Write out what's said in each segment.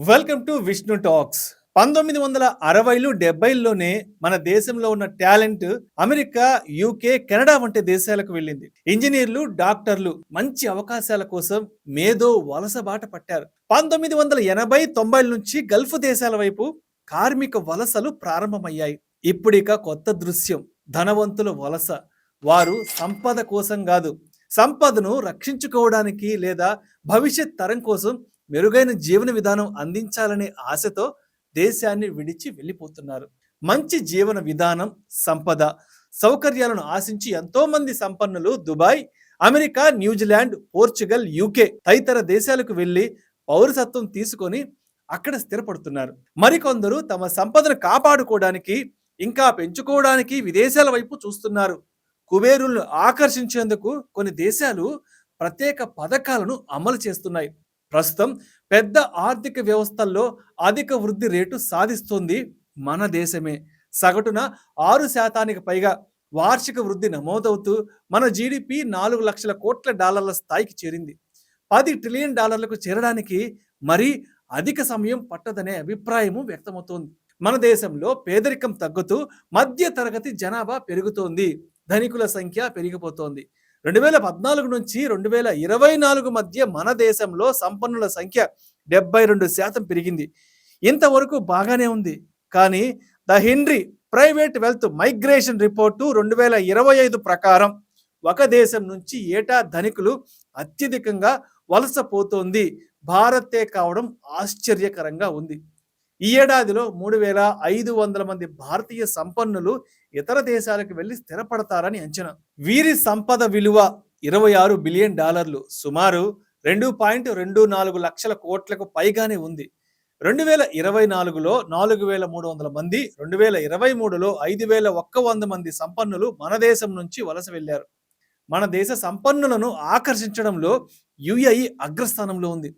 Welcome to Vishnu talks. 1960లు 70ల్లోనే మన దేశంలో ఉన్న టాలెంట్ అమెరికా, యూకే, కెనడా వంటి దేశాలకు వెళ్ళింది. ఇంజనీర్లు, డాక్టర్లు మంచి అవకాశాల కోసం మేధో వలస బాట పట్టారు. 1980, 90ల నుంచి గల్ఫ్ దేశాల వైపు కార్మిక వలసలు ప్రారంభమయ్యాయి. ఇప్పుడిక కొత్త దృశ్యం, ధనవంతుల వలస. వారు సంపద కోసం కాదు, సంపదను రక్షించుకోవడానికి లేదా భవిష్యత్ తరం కోసం మెరుగైన జీవన విధానం అందించాలనే ఆశతో దేశాన్ని విడిచి వెళ్ళిపోతున్నారు. మంచి జీవన విధానం, సంపద, సౌకర్యాలను ఆశించి ఎంతో మంది సంపన్నులు Dubai, America, New Zealand, Portugal, UK తదితర దేశాలకు వెళ్ళి పౌరసత్వం తీసుకొని అక్కడ స్థిరపడుతున్నారు. మరికొందరు తమ సంపదను కాపాడుకోవడానికి, ఇంకా పెంచుకోవడానికి విదేశాల వైపు చూస్తున్నారు. కుబేరులను ఆకర్షించేందుకు కొన్ని దేశాలు ప్రత్యేక పథకాలను అమలు చేస్తున్నాయి. ప్రస్తుతం పెద్ద ఆర్థిక వ్యవస్థల్లో అధిక వృద్ధి రేటు సాధిస్తుంది మన దేశమే. సగటున 6% పైగా వార్షిక వృద్ధి నమోదవుతూ మన జీడిపి 4 లక్షల కోట్ల డాలర్ల స్థాయికి చేరింది. 10 ట్రిలియన్ డాలర్లకు చేరడానికి మరీ అధిక సమయం పట్టదనే అభిప్రాయము వ్యక్తమవుతోంది. మన దేశంలో పేదరికం తగ్గుతూ మధ్య తరగతి జనాభా పెరుగుతోంది, ధనికుల సంఖ్య పెరిగిపోతోంది. 2014 నుంచి 2024 మధ్య మన దేశంలో సంపన్నుల సంఖ్య 72% పెరిగింది. ఇంతవరకు బాగానే ఉంది. కానీ the henry private wealth migration report 2025 ప్రకారం ఒక దేశం నుంచి ఏటా ధనికులు అత్యధికంగా వలసపోతోంది భారతే కావడం ఆశ్చర్యకరంగా ఉంది. ఈ ఏడాదిలో 3,500 మంది భారతీయ సంపన్నులు ఇతర దేశాలకు వెళ్లి స్థిరపడతారని అంచనా. వీరి సంపద విలువ 26 బిలియన్ డాలర్లు, సుమారు 2.24 లక్షల కోట్లకు పైగానే ఉంది. 2024లో 4,300 మంది, 2023లో 5,100 మంది సంపన్నులు మన దేశం నుంచి వలస వెళ్లారు. మన దేశ సంపన్నులను ఆకర్షించడంలో యుఏఈ అగ్రస్థానంలో ఉంది.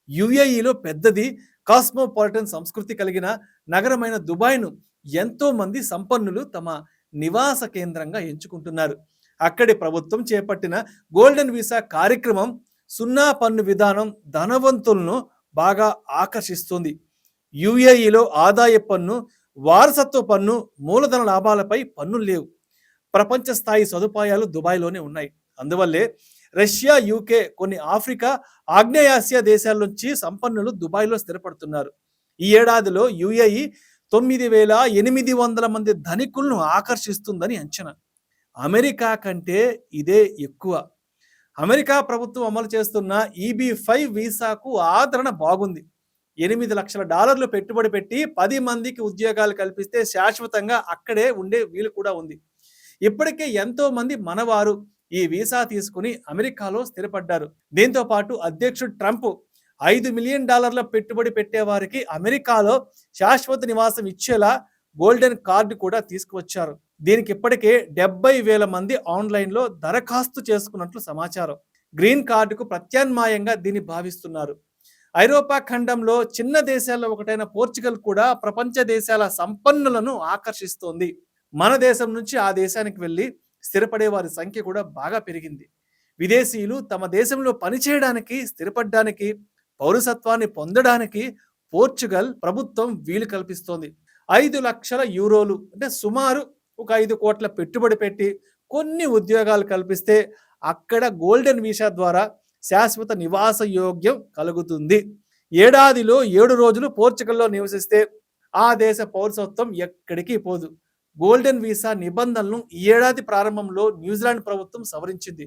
యుఏఈలో పెద్దది, కాస్మోపాలిటన్ సంస్కృతి కలిగిన నగరమైన దుబాయ్ను ఎంతో మంది సంపన్నులు తమ నివాస కేంద్రంగా ఎంచుకుంటున్నారు. అక్కడి ప్రభుత్వం చేపట్టిన గోల్డెన్ వీసా కార్యక్రమం, 0 పన్ను విధానం ధనవంతులను బాగా ఆకర్షిస్తుంది. యుఏఈలో ఆదాయ పన్ను, వారసత్వ పన్ను, మూలధన లాభాలపై పన్నులు లేవు. ప్రపంచ స్థాయి సదుపాయాలు దుబాయ్లోనే ఉన్నాయి. అందువల్లే రష్యా, యూకే, కొన్ని ఆఫ్రికా, ఆగ్నేయాసియా దేశాల నుంచి సంపన్నులు దుబాయ్లో స్థిరపడుతున్నారు. ఈ ఏడాదిలో యుఏఈ 9,800 మంది ధనికులను ఆకర్షిస్తుందని అంచనా. అమెరికా కంటే ఇదే ఎక్కువ. అమెరికా ప్రభుత్వం అమలు చేస్తున్న EB-5 వీసాకు ఆదరణ బాగుంది. $8 లక్షల పెట్టుబడి పెట్టి 10 మందికి ఉద్యోగాలు కల్పిస్తే శాశ్వతంగా అక్కడే ఉండే వీలు కూడా ఉంది. ఇప్పటికే ఎంతో మంది మనవారు ఈ వీసా తీసుకుని అమెరికాలో స్థిరపడ్డారు. దీంతో పాటు అధ్యక్షుడు ట్రంప్ $5 మిలియన్ పెట్టుబడి పెట్టేవారికి అమెరికాలో శాశ్వత నివాసం ఇచ్చేలా గోల్డెన్ కార్డు కూడా తీసుకువచ్చారు. దీనికి ఇప్పటికే 70,000 మంది ఆన్లైన్లో దరఖాస్తు చేసుకున్నట్లు సమాచారం. గ్రీన్ కార్డుకు ప్రత్యామ్నాయంగా దీన్ని భావిస్తున్నారు. ఐరోపా ఖండంలో చిన్న దేశాల్లో ఒకటైన పోర్చుగల్ కూడా ప్రపంచ దేశాల సంపన్నులను ఆకర్షిస్తోంది. మన దేశం నుంచి ఆ దేశానికి వెళ్ళి స్థిరపడే వారి సంఖ్య కూడా బాగా పెరిగింది. విదేశీయులు తమ దేశంలో పనిచేయడానికి, స్థిరపడడానికి, పౌరసత్వాన్ని పొందడానికి పోర్చుగల్ ప్రభుత్వం వీలు కల్పిస్తోంది. 5 లక్షల యూరోలు అంటే సుమారు ఒక 5 కోట్ల పెట్టుబడి పెట్టి కొన్ని ఉద్యోగాలు కల్పిస్తే అక్కడ గోల్డెన్ వీసా ద్వారా శాశ్వత నివాస యోగ్యం కలుగుతుంది. ఏడాదిలో 7 రోజులు పోర్చుగల్లో నివసిస్తే ఆ దేశ పౌరసత్వం ఎక్కడికి పోదు. గోల్డెన్ వీసా నిబంధనలను ఈ ఏడాది ప్రారంభంలో న్యూజిలాండ్ ప్రభుత్వం సవరించింది.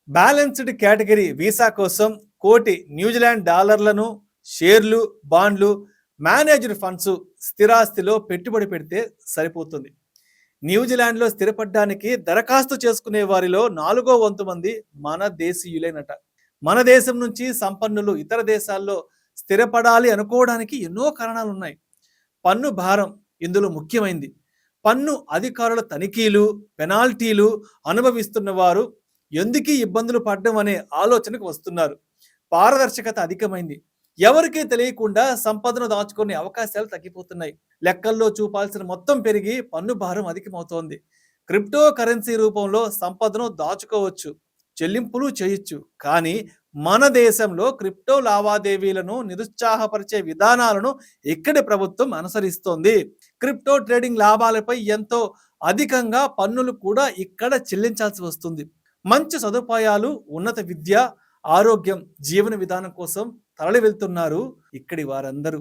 బ్యాలెన్స్డ్ కేటగిరీ వీసా కోసం $1,00,00,000 న్యూజిలాండ్ డాలర్లను, షేర్లు, బాండ్లు, మేనేజ్డ్ ఫండ్స్, స్థిరాస్తిలో పెట్టుబడి పెడితే సరిపోతుంది. న్యూజిలాండ్లో స్థిరపడడానికి దరఖాస్తు చేసుకునే వారిలో 4వ వంతు మంది మన దేశీయులేనట. మన దేశం నుంచి సంపన్నులు ఇతర దేశాల్లో స్థిరపడాలి అనుకోవడానికి ఎన్నో కారణాలు ఉన్నాయి. పన్ను భారం ఇందులో ముఖ్యమైంది. పన్ను అధికారుల తనిఖీలు, పెనాల్టీలు అనుభవిస్తున్న వారు ఎందుకీ ఇబ్బందులు పడడం అనే ఆలోచనకు వస్తున్నారు. పారదర్శకత అధికమైంది. ఎవరికీ తెలియకుండా సంపదను దాచుకునే అవకాశాలు తగ్గిపోతున్నాయి. లెక్కల్లో చూపాల్సిన మొత్తం పెరిగి పన్ను భారం అధికమవుతోంది. క్రిప్టో కరెన్సీ రూపంలో సంపదను దాచుకోవచ్చు, చెల్లింపులు చేయొచ్చు, కానీ మన దేశంలో క్రిప్టో లావాదేవీలను నిరుత్సాహపరిచే విధానాలను ఇక్కడి ప్రభుత్వం అనుసరిస్తోంది. క్రిప్టో ట్రేడింగ్ లాభాలపై ఎంతో అధికంగా పన్నులు కూడా ఇక్కడ చెల్లించాల్సి వస్తుంది. మంచి సదుపాయాలు, ఉన్నత విద్య, ఆరోగ్యం, జీవన విధానం కోసం తరలి వెళ్తున్నారు ఇక్కడి వారందరూ.